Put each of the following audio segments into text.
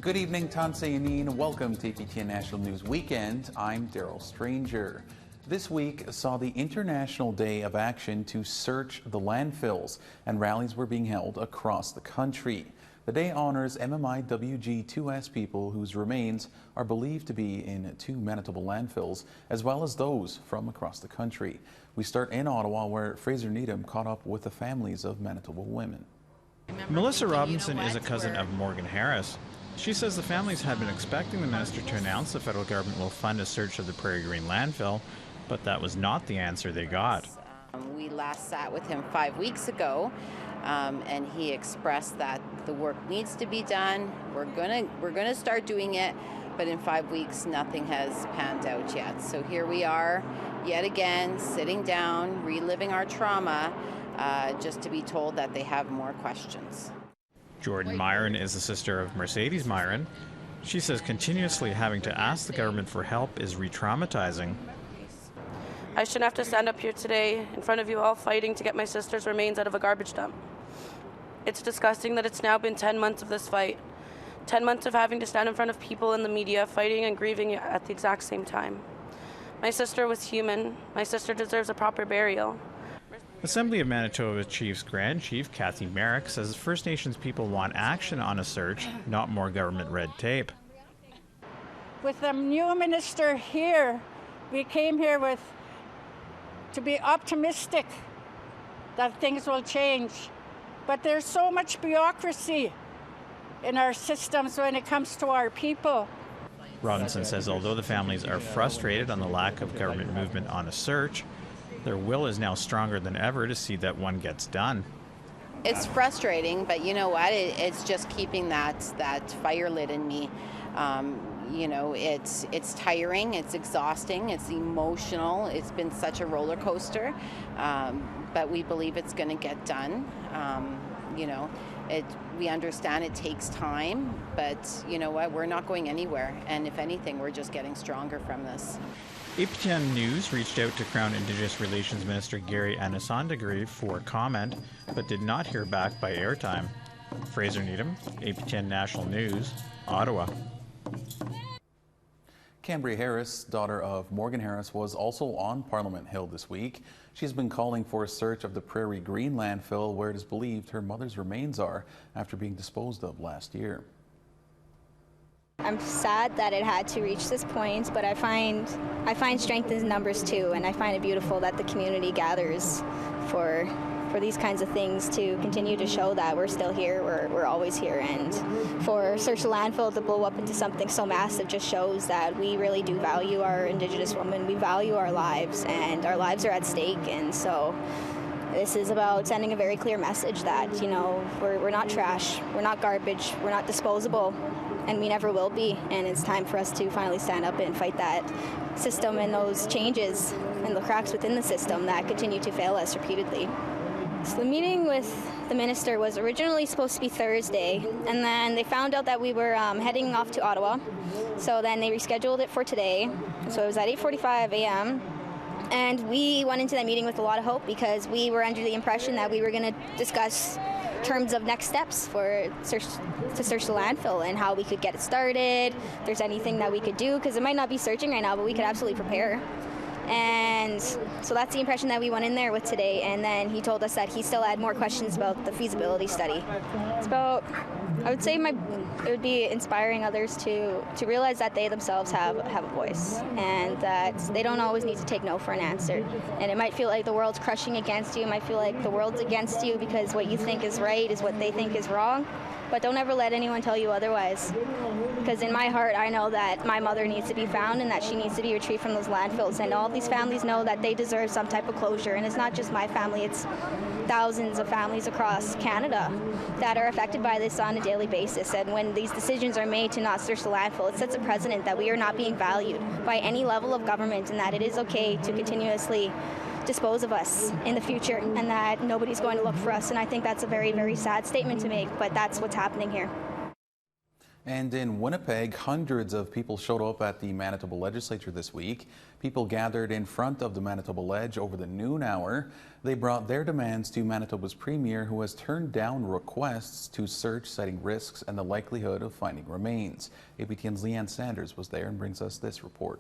Good evening, Tansayanin. Welcome to APTN National News Weekend. I'm Daryl Stranger. This week saw the International Day of Action to search the landfills, and rallies were being held across the country. The day honors MMIWG2S people whose remains are believed to be in 2 Manitoba landfills, as well as those from across the country. We start in Ottawa, where Fraser Needham caught up with the families of Manitoba women. Melissa Robinson is a cousin of Morgan Harris. She says the families had been expecting the minister to announce the federal government will fund a search of the Prairie Green landfill, but that was not the answer they got. We last sat with him 5 weeks ago, and he expressed that the work needs to be done. We're gonna start doing it, but in 5 weeks nothing has panned out yet. So here we are, yet again, sitting down, reliving our trauma, just to be told that they have more questions. Jordan Myron is the sister of Mercedes Myron. She says continuously having to ask the government for help is re-traumatizing. I shouldn't have to stand up here today in front of you all fighting to get my sister's remains out of a garbage dump. It's disgusting that it's now been 10 months of this fight. 10 months of having to stand in front of people in the media fighting and grieving at the exact same time. My sister was human. My sister deserves a proper burial. Assembly of Manitoba Chief's Grand Chief Kathy Merrick says First Nations people want action on a search, not more government red tape. With the new minister here, we came here to be optimistic that things will change. But there's so much bureaucracy in our systems when it comes to our people. Robinson says although the families are frustrated on the lack of government movement on a search, their will is now stronger than ever to see that one gets done. It's frustrating, but you know what? It's just keeping that fire lit in me. You know, it's tiring, it's exhausting, it's emotional. It's been such a roller coaster, but we believe it's going to get done. You know, we understand it takes time, but you know what? We're not going anywhere, and if anything, we're just getting stronger from this. APTN News reached out to Crown Indigenous Relations Minister Gary Anasandagri for comment, but did not hear back by airtime. Fraser Needham, APTN National News, Ottawa. Cambria Harris, daughter of Morgan Harris, was also on Parliament Hill this week. She's been calling for a search of the Prairie Green landfill, where it is believed her mother's remains are after being disposed of last year. I'm sad that it had to reach this point, but I find strength in numbers too, and I find it beautiful that the community gathers for these kinds of things to continue to show that we're still here, we're always here, and for Search the Landfill to blow up into something so massive just shows that we really do value our Indigenous women, we value our lives, and our lives are at stake, and so this is about sending a very clear message that, you know, we're not trash, we're not garbage, we're not disposable, and we never will be, and it's time for us to finally stand up and fight that system and those changes and the cracks within the system that continue to fail us repeatedly. So the meeting with the minister was originally supposed to be Thursday, and then they found out that we were heading off to Ottawa, so then they rescheduled it for today. So it was at 8:45 a.m. And we went into that meeting with a lot of hope because we were under the impression that we were going to discuss terms of next steps to search the landfill and how we could get it started, if there's anything that we could do, because it might not be searching right now, but we could absolutely prepare. And so that's the impression that we went in there with today, and then he told us that he still had more questions about the feasibility study. It's about, I would say it would be inspiring others to realize that they themselves have a voice, and that they don't always need to take no for an answer. And it might feel like the world's crushing against you, it might feel like the world's against you because what you think is right is what they think is wrong, but don't ever let anyone tell you otherwise. Because in my heart, I know that my mother needs to be found and that she needs to be retrieved from those landfills. And all these families know that they deserve some type of closure. And it's not just my family, it's thousands of families across Canada that are affected by this on a daily basis. And when these decisions are made to not search the landfill, it sets a precedent that we are not being valued by any level of government, and that it is okay to continuously dispose of us in the future, and that nobody's going to look for us. And I think that's a very, very sad statement to make, but that's what's happening here. And in Winnipeg, hundreds of people showed up at the Manitoba legislature this week. People gathered in front of the Manitoba Ledge over the noon hour. They brought their demands to Manitoba's premier, who has turned down requests to search, citing risks and the likelihood of finding remains. APTN's Leanne Sanders was there and brings us this report.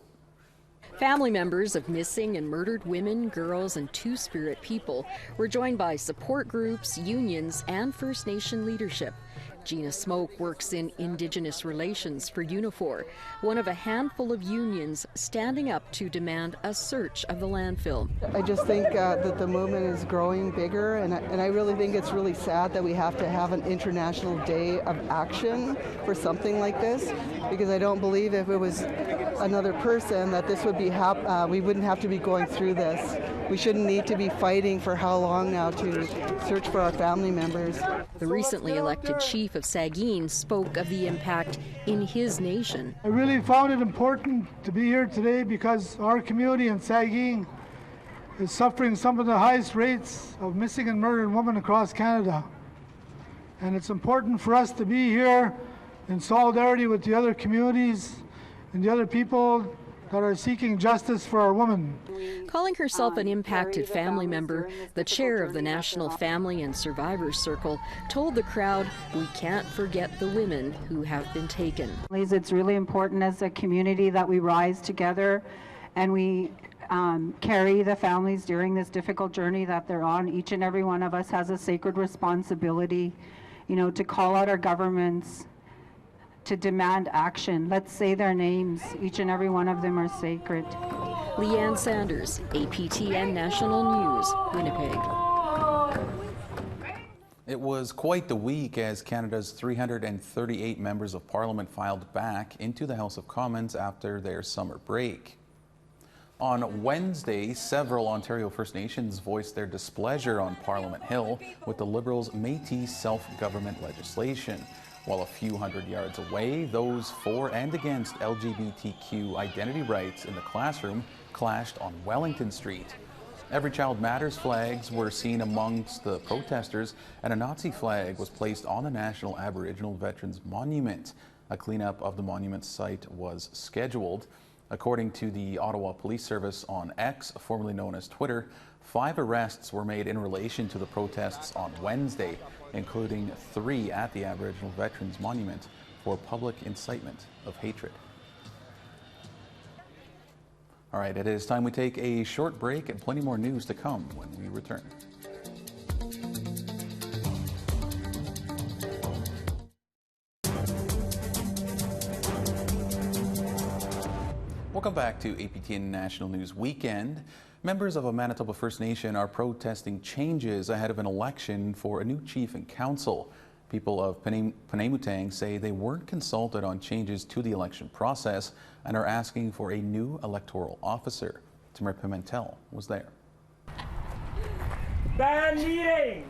Family members of missing and murdered women, girls, and Two-Spirit people were joined by support groups, unions, and First Nation leadership. Gina Smoke works in Indigenous Relations for Unifor, one of a handful of unions standing up to demand a search of the landfill. I just think that the movement is growing bigger, and I really think it's really sad that we have to have an international day of action for something like this, because I don't believe if it was another person that this would be we wouldn't have to be going through this. We shouldn't need to be fighting for how long now to search for our family members. The recently elected chief of Saugeen spoke of the impact in his nation. I really found it important to be here today because our community in Saugeen is suffering some of the highest rates of missing and murdered women across Canada. And it's important for us to be here in solidarity with the other communities and the other people that are seeking justice for our women. Calling herself an impacted family member, the chair of the National Family and Survivors Circle told the crowd, "We can't forget the women who have been taken." It's really important as a community that we rise together and we carry the families during this difficult journey that they're on. Each and every one of us has a sacred responsibility, to call out our governments, to demand action. Let's say their names. Each and every one of them are sacred. Leanne Sanders, APTN National News, Winnipeg. It was quite the week as Canada's 338 members of Parliament filed back into the House of Commons after their summer break. On Wednesday, several Ontario First Nations voiced their displeasure on Parliament Hill with the Liberals' Métis self-government legislation. While a few hundred yards away, those for and against LGBTQ identity rights in the classroom clashed on Wellington Street. Every Child Matters flags were seen amongst the protesters, and a Nazi flag was placed on the National Aboriginal Veterans Monument. A cleanup of the monument site was scheduled. According to the Ottawa Police Service on X, formerly known as Twitter, 5 arrests were made in relation to the protests on Wednesday, including 3 at the Aboriginal Veterans Monument for public incitement of hatred. All right, it is time we take a short break and plenty more news to come when we return. Welcome back to APTN National News Weekend. Members of a Manitoba First Nation are protesting changes ahead of an election for a new chief and council. People of Penamutang say they weren't consulted on changes to the election process and are asking for a new electoral officer. Tamara Pimentel was there. Band meeting!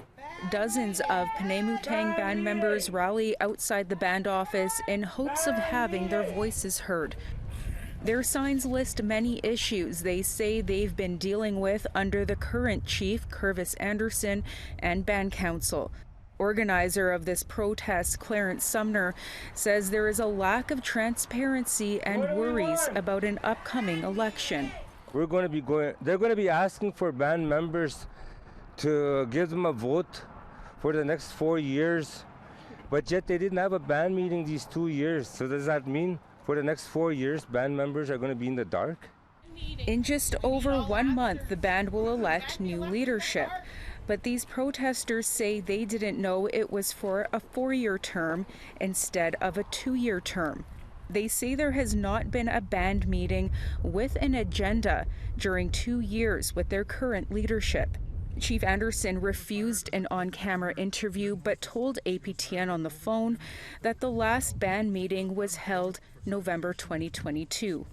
Dozens of Penamutang band members rally outside the band office in hopes of having their voices heard. Their signs list many issues they say they've been dealing with under the current chief, Curvis Anderson, and band council. Organizer of this protest, Clarence Sumner, says there is a lack of transparency and worries about an upcoming election. They're going to be asking for band members to give them a vote for the next 4 years, but yet they didn't have a band meeting these 2 years. So does that mean for the next 4 years, band members are going to be in the dark? In just over 1 month, the band will elect new leadership. But these protesters say they didn't know it was for a 4-year term instead of a 2-year term. They say there has not been a band meeting with an agenda during 2 years with their current leadership. Chief Anderson refused an on-camera interview but told APTN on the phone that the last band meeting was held November 2022.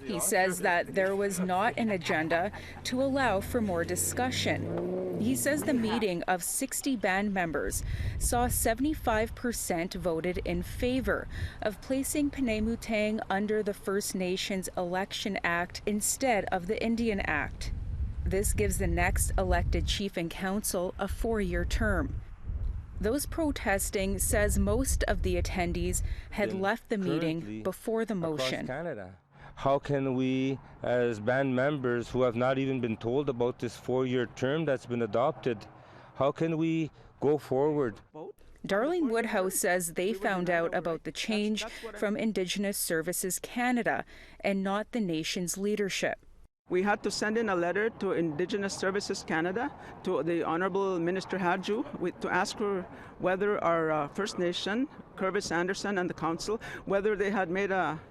He says that there was not an agenda to allow for more discussion. He says the meeting of 60 band members saw 75% voted in favor of placing Penamutang under the First Nations Election Act instead of the Indian Act. This gives the next elected chief and council a 4-year term. Those protesting says most of the attendees had left the meeting before the motion. Canada. How can we, as band members who have not even been told about this 4-year term that's been adopted, how can we go forward? Darlene Woodhouse says they found out about the change from Indigenous Services Canada and not the nation's leadership. We had to send in a letter to Indigenous Services Canada, to the Honourable Minister Hadju, to ask her whether our First Nation, Curvis Anderson and the Council, whether they had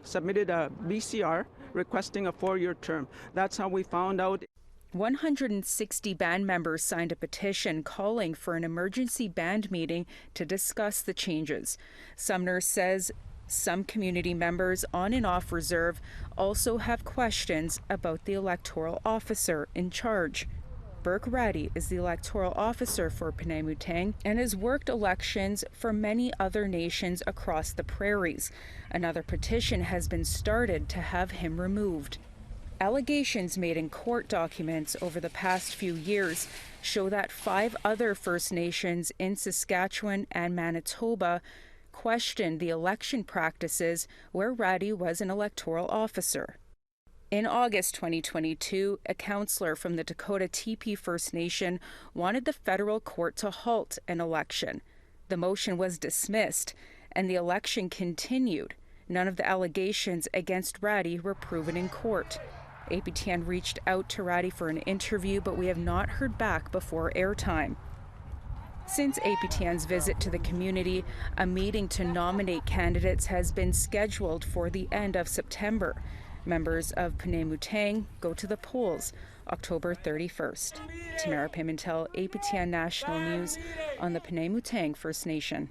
submitted a BCR requesting a 4-year term. That's how we found out. 160 band members signed a petition calling for an emergency band meeting to discuss the changes. Sumner says some community members on and off reserve also have questions about the electoral officer in charge. Burke Ratty is the electoral officer for Penamutang and has worked elections for many other nations across the prairies. Another petition has been started to have him removed. Allegations made in court documents over the past few years show that 5 other First Nations in Saskatchewan and Manitoba questioned the election practices where Ratty was an electoral officer. In August 2022, a councillor from the Dakota TP First Nation wanted the federal court to halt an election. The motion was dismissed, and the election continued. None of the allegations against Ratty were proven in court. APTN reached out to Ratty for an interview, but we have not heard back before airtime. Since APTN's visit to the community, a meeting to nominate candidates has been scheduled for the end of September. Members of Penamutang go to the polls October 31st. Tamara Pimentel, APTN National News on the Penamutang First Nation.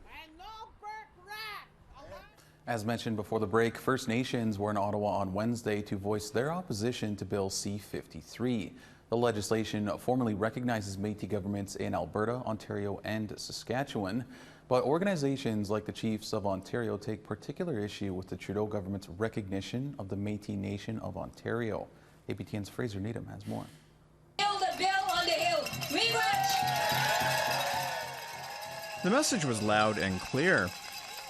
As mentioned before the break, First Nations were in Ottawa on Wednesday to voice their opposition to Bill C53. The legislation formally recognizes Métis governments in Alberta, Ontario, and Saskatchewan, but organizations like the Chiefs of Ontario take particular issue with the Trudeau government's recognition of the Métis Nation of Ontario. APTN's Fraser Needham has more. Build a bill on the hill. We march. The message was loud and clear.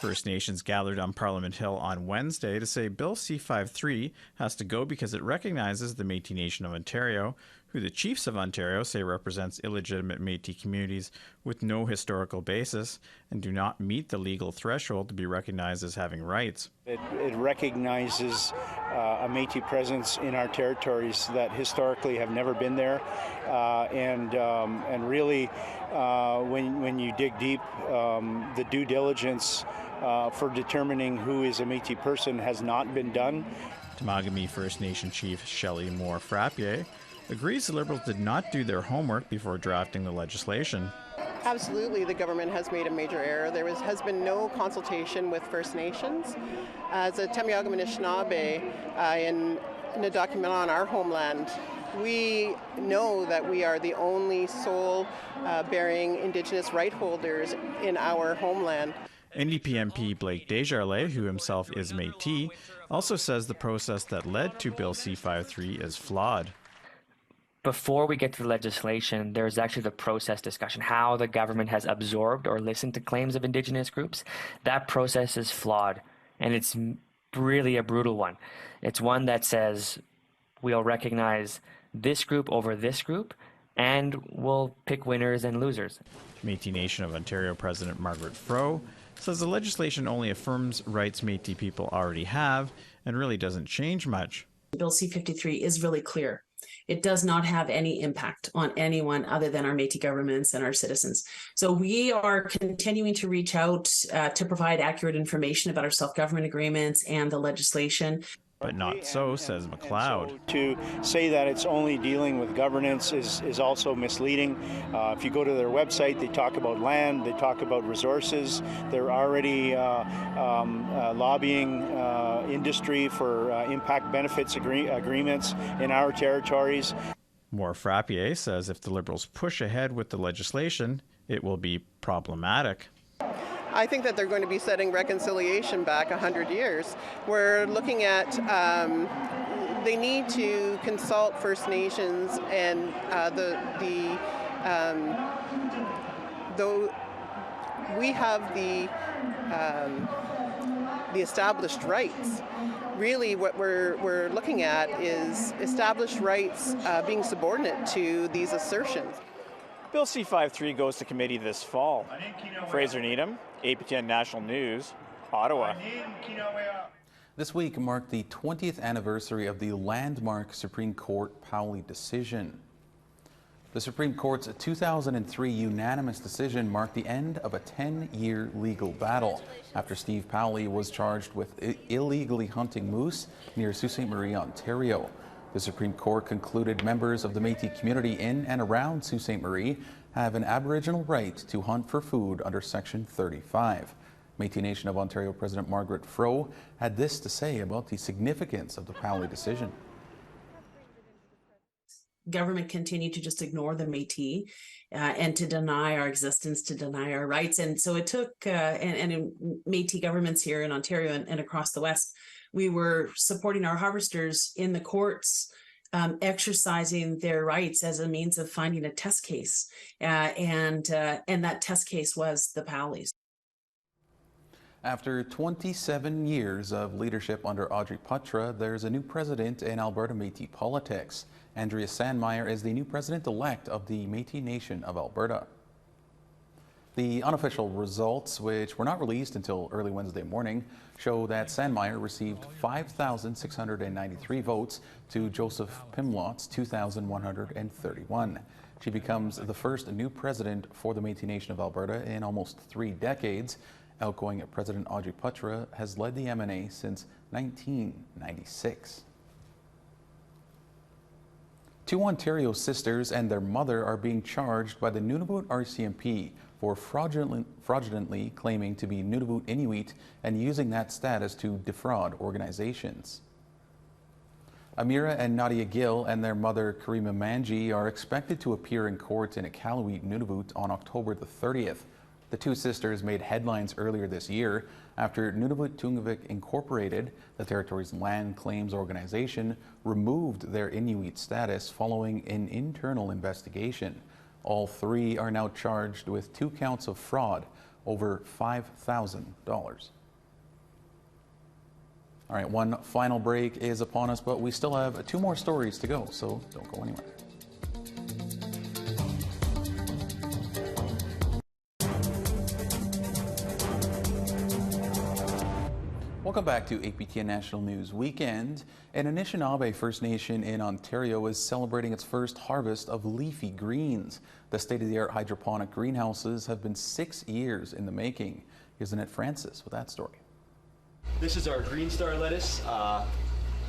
First Nations gathered on Parliament Hill on Wednesday to say Bill C53 has to go because it recognizes the Métis Nation of Ontario, who the Chiefs of Ontario say represents illegitimate Métis communities with no historical basis and do not meet the legal threshold to be recognized as having rights. It recognizes a Métis presence in our territories that historically have never been there, and really, when you dig deep, the due diligence for determining who is a Métis person has not been done. Temagami First Nation Chief Shelley Moore-Frappier agrees the Liberals did not do their homework before drafting the legislation. Absolutely, the government has made a major error. There has been no consultation with First Nations. As a Temiagam Anishinaabe, in a document on our homeland, we know that we are the only sole bearing Indigenous right holders in our homeland. NDP MP Blake Desjardins, who himself is Métis, also says the process that led to Bill C53 is flawed. Before we get to the legislation, there's actually the process discussion, how the government has absorbed or listened to claims of Indigenous groups. That process is flawed, and it's really a brutal one. It's one that says we'll recognize this group over this group, and we'll pick winners and losers. Métis Nation of Ontario President Margaret Froh says the legislation only affirms rights Métis people already have and really doesn't change much. Bill C53 is really clear. It does not have any impact on anyone other than our Métis governments and our citizens. So we are continuing to reach out to provide accurate information about our self-government agreements and the legislation. But not so, says McLeod. So to say that it's only dealing with governance is also misleading. If you go to their website, they talk about land, they talk about resources. They're already lobbying industry for impact benefits agreements in our territories. Moore-Frappier says if the Liberals push ahead with the legislation, it will be problematic. I think that they're going to be setting reconciliation back 100 years. We're looking at they need to consult First Nations we have the established rights. Really what we're looking at is established rights being subordinate to these assertions. Bill C53 goes to committee this fall. Fraser Needham, APTN National News, Ottawa. This week marked the 20th anniversary of the landmark Supreme Court Powley decision. The Supreme Court's 2003 unanimous decision marked the end of a 10-year legal battle after Steve Powley was charged with illegally hunting moose near Sault Ste. Marie, Ontario. The Supreme Court concluded members of the Métis community in and around Sault Ste. Marie have an Aboriginal right to hunt for food under Section 35. Métis Nation of Ontario President Margaret Froh had this to say about the significance of the Powley decision. Government continued to just ignore the Métis and to deny our existence, to deny our rights. And so it took, and in Métis governments here in Ontario and across the West, we were supporting our harvesters in the courts, exercising their rights as a means of finding a test case. And that test case was the Powleys. After 27 years of leadership under Audrey Puttra, there's a new president in Alberta Métis politics. Andrea Sandmeyer is the new president-elect of the Métis Nation of Alberta. The unofficial results, which were not released until early Wednesday morning, show that Sandmeyer received 5,693 votes to Joseph Pimlott's 2,131. She becomes the first new president for the Métis Nation of Alberta in almost 3 decades. Outgoing President Audrey Puttra has led the MNA since 1996. 2 Ontario sisters and their mother are being charged by the Nunavut RCMP for fraudulently claiming to be Nunavut Inuit and using that status to defraud organizations. Amira and Nadia Gill and their mother Karima Manji are expected to appear in court in Iqaluit, Nunavut on October the 30th. The 2 sisters made headlines earlier this year after Nunavut Tungavik Incorporated, the territory's land claims organization, removed their Inuit status following an internal investigation. All 3 are now charged with 2 counts of fraud, over $5,000. All right, one final break is upon us, but we still have 2 more stories to go, so don't go anywhere. Welcome back to APTN National News Weekend. An Anishinaabe First Nation in Ontario is celebrating its first harvest of leafy greens. The state-of-the-art hydroponic greenhouses have been 6 years in the making. Here's Annette Francis with that story. This is our Green Star lettuce,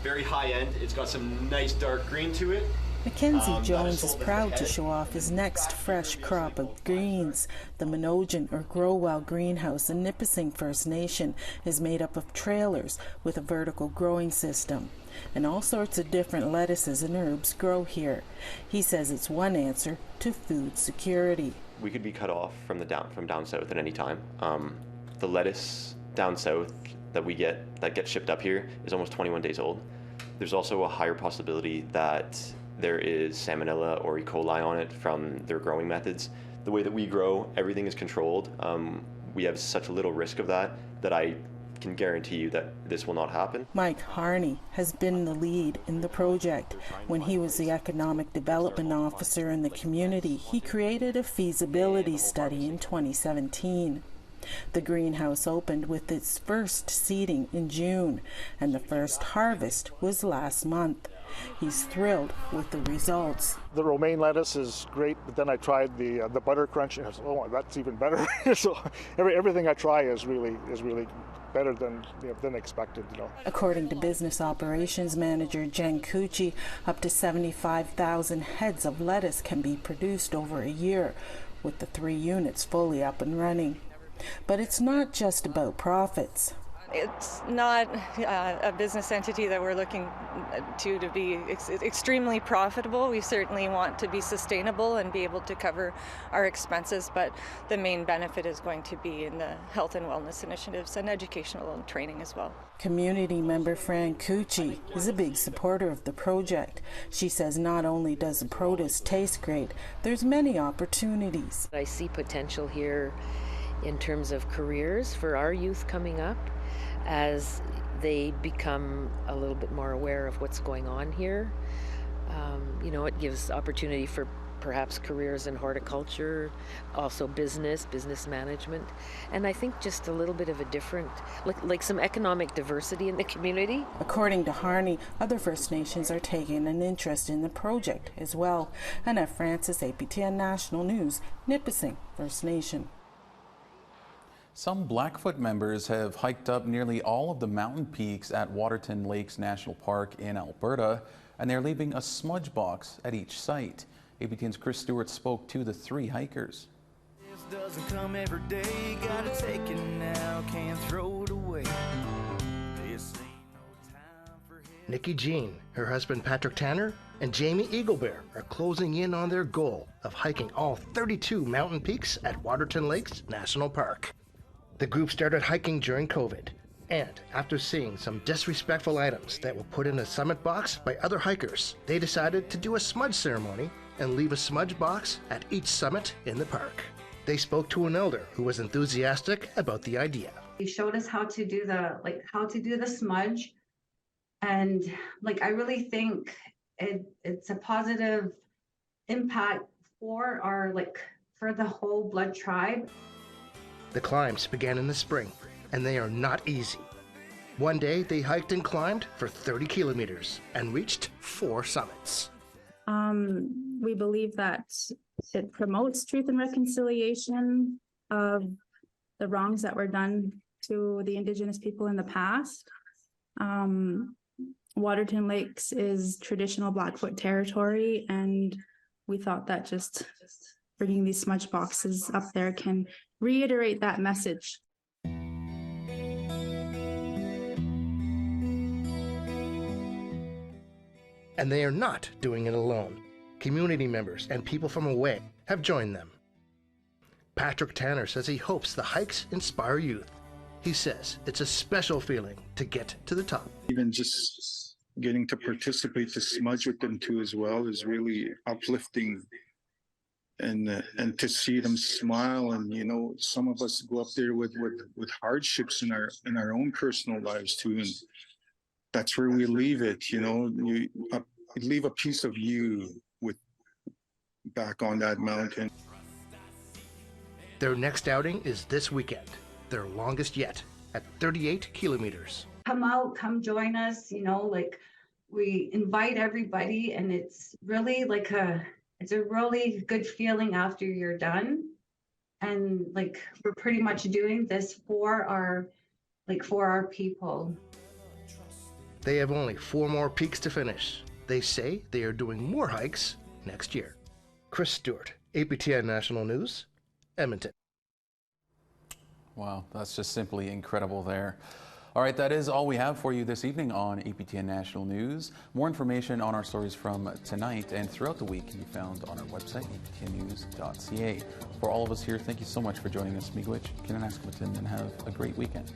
very high end. It's got some nice dark green to it. Mackenzie Jones is proud to show off his next fresh crop of greens. The Minojan or Grow Well greenhouse in Nipissing First Nation is made up of trailers with a vertical growing system. And all sorts of different lettuces and herbs grow here. He says it's one answer to food security. We could be cut off from down south at any time. The lettuce down south that gets shipped up here is almost 21 days old. There's also a higher possibility that there is salmonella or E. coli on it from their growing methods. The way that we grow, everything is controlled. We have such a little risk of that I can guarantee you that this will not happen. Mike Harney has been the lead in the project. When he was the economic development officer in the community, he created a feasibility study in 2017. The greenhouse opened with its first seeding in June, and the first harvest was last month. He's thrilled with the results. The romaine lettuce is great, but then I tried the butter crunch, and I said, oh, that's even better. So everything I try is really better than expected. According to business operations manager Jen Cucci, up to 75,000 heads of lettuce can be produced over a year, with the 3 units fully up and running. But it's not just about profits. It's not a business entity that we're looking to be extremely profitable. We certainly want to be sustainable and be able to cover our expenses, but the main benefit is going to be in the health and wellness initiatives and educational and training as well. Community member Fran Cucci is a big supporter of the project. She says not only does the produce taste great, there's many opportunities. I see potential here in terms of careers for our youth coming up as they become a little bit more aware of what's going on here. You know, it gives opportunity for perhaps careers in horticulture, also business management, and I think just a little bit of a different, like some economic diversity in the community. According to Harney, other First Nations are taking an interest in the project as well. Annette Francis, APTN National News, Nipissing First Nation. Some Blackfoot members have hiked up nearly all of the mountain peaks at Waterton Lakes National Park in Alberta, and they're leaving a smudge box at each site. APTN's Chris Stewart spoke to the 3 hikers. This doesn't come every day, gotta take it now, can't throw it away. Nikki Jean, her husband Patrick Tanner, and Jamie Eaglebear are closing in on their goal of hiking all 32 mountain peaks at Waterton Lakes National Park. The group started hiking during COVID, and after seeing some disrespectful items that were put in a summit box by other hikers, they decided to do a smudge ceremony and leave a smudge box at each summit in the park. They spoke to an elder who was enthusiastic about the idea. He showed us how to do the smudge, and I really think it's a positive impact for our for the whole blood tribe. The climbs began in the spring, and they are not easy. One day they hiked and climbed for 30 kilometers and reached 4 summits. We believe that it promotes truth and reconciliation of the wrongs that were done to the Indigenous people in the past. Waterton Lakes is traditional Blackfoot territory, and we thought that just bringing these smudge boxes up there can reiterate that message. And they are not doing it alone. Community members and people from away have joined them. Patrick Tanner says he hopes the hikes inspire youth. He says it's a special feeling to get to the top. Even just getting to participate, to smudge with them too as well, is really uplifting. And to see them smile, and you know, some of us go up there with hardships in our own personal lives too, and that's where we leave it. You know, you leave a piece of you back on that mountain. Their next outing is this weekend, their longest yet, at 38 kilometers. Come out, come join us. You know, we invite everybody, and it's really it's a really good feeling after you're done. And we're pretty much doing this for our people. They have only 4 more peaks to finish. They say they are doing more hikes next year. Chris Stewart, APTN National News, Edmonton. Wow, that's just simply incredible there. All right, that is all we have for you this evening on APTN National News. More information on our stories from tonight and throughout the week can be found on our website, aptnnews.ca. For all of us here, thank you so much for joining us. Miigwech, Kinanaskmatin, and have a great weekend.